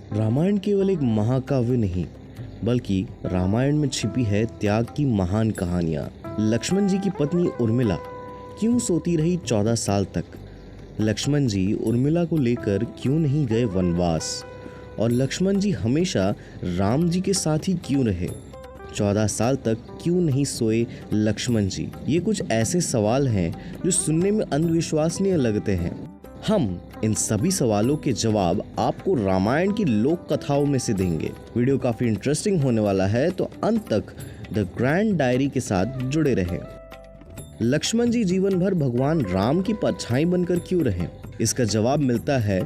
रामायण केवल एक महाकाव्य नहीं, बल्कि रामायण में छिपी है त्याग की महान कहानियां। लक्ष्मण जी की पत्नी उर्मिला क्यों सोती रही 14 साल तक? लक्ष्मण जी उर्मिला को लेकर क्यों नहीं गए वनवास? और लक्ष्मण जी हमेशा राम जी के साथ ही क्यों रहे? 14 साल तक क्यों नहीं सोए लक्ष्मण जी? ये कुछ ऐसे सवाल हैं जो सुनने में अंधविश्वसनीय लगते हैं। हम इन सभी सवालों के जवाब आपको रामायण की लोक कथाओं में से देंगे। वीडियो काफी इंटरेस्टिंग होने वाला है, तो अंत तक द ग्रैंड डायरी के साथ जुड़े रहें। लक्ष्मण जी जीवन भर भगवान राम की परछाई बनकर क्यों रहे? इसका जवाब मिलता है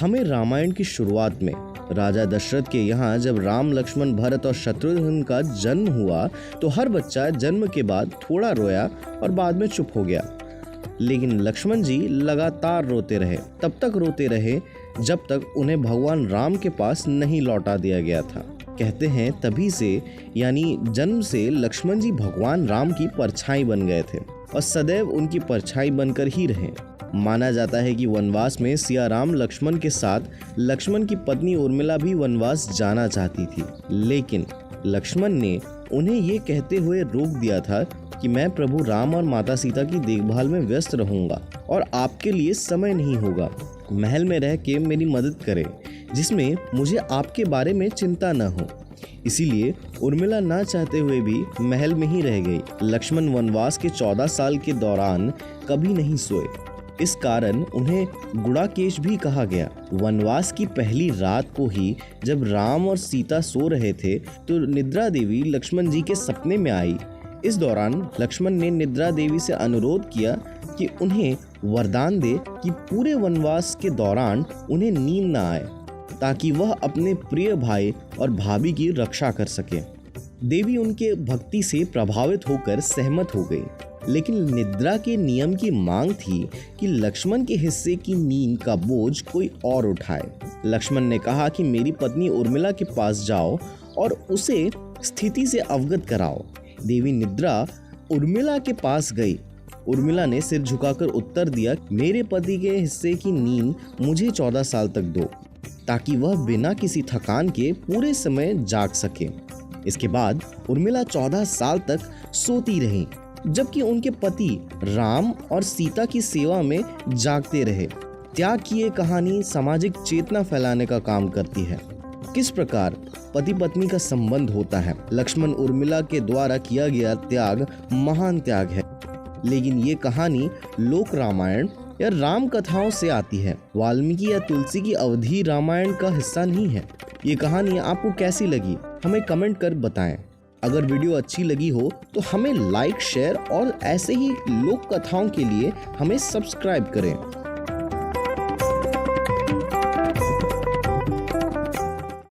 हमें रामायण की शुरुआत में। राजा दशरथ के यहाँ जब राम, लक्ष्मण, भरत और शत्रुघ्न का जन्म हुआ तो हर बच्चा जन्म के बाद थोड़ा रोया और बाद में चुप हो गया, लेकिन लक्ष्मण जी लगातार रोते रहे। तब तक रोते रहे जब तक उन्हें भगवान राम के पास नहीं लौटा दिया गया था। कहते हैं तभी से, यानी जन्म से, लक्ष्मण जी भगवान राम की परछाई बन गए थे और सदैव उनकी परछाई बनकर ही रहे। माना जाता है कि वनवास में सिया राम लक्ष्मण के साथ लक्ष्मण की पत्नी उर्मिला भी वनवास जाना चाहती थी, लेकिन लक्ष्मण ने उन्हें ये कहते हुए रोक दिया था कि मैं प्रभु राम और माता सीता की देखभाल में व्यस्त रहूंगा और आपके लिए समय नहीं होगा। महल में रह के मेरी मदद करें, जिसमें मुझे आपके बारे में चिंता न हो। इसीलिए उर्मिला ना चाहते हुए भी महल में ही रह गई। लक्ष्मण वनवास के 14 साल के दौरान कभी नहीं सोए, इस कारण उन्हें गुड़ाकेश भी कहा गया। वनवास की पहली रात को ही जब राम और सीता सो रहे थे तो निद्रा देवी लक्ष्मण जी के सपने में आई। इस दौरान लक्ष्मण ने निद्रा देवी से अनुरोध किया कि उन्हें वरदान दे कि पूरे वनवास के दौरान उन्हें नींद न आए, ताकि वह अपने प्रिय भाई और भाभी की रक्षा कर सके। देवी उनके भक्ति से प्रभावित होकर सहमत हो गई, लेकिन निद्रा के नियम की मांग थी कि लक्ष्मण के हिस्से की नींद का बोझ कोई और उठाए। लक्ष्मण ने कहा कि मेरी पत्नी उर्मिला के पास जाओ और उसे स्थिति से अवगत कराओ। देवी निद्रा उर्मिला के पास गई। उर्मिला ने सिर झुकाकर उत्तर दिया, मेरे पति के हिस्से की नींद मुझे 14 साल तक दो, ताकि वह बिना किसी थकान के पूरे समय जाग सके। इसके बाद उर्मिला 14 साल तक सोती रही, जबकि उनके पति राम और सीता की सेवा में जागते रहे। त्याग की ये कहानी सामाजिक चेतना फैलाने का काम करती है। किस प्रकार पति पत्नी का संबंध होता है। लक्ष्मण उर्मिला के द्वारा किया गया त्याग महान त्याग है, लेकिन ये कहानी लोक रामायण या राम कथाओं से आती है। वाल्मीकि या तुलसी की अवधि रामायण का हिस्सा नहीं है। ये कहानी आपको कैसी लगी हमें कमेंट कर बताएं। अगर वीडियो अच्छी लगी हो तो हमें लाइक, शेयर और ऐसे ही लोक कथाओं के लिए हमें सब्सक्राइब करें।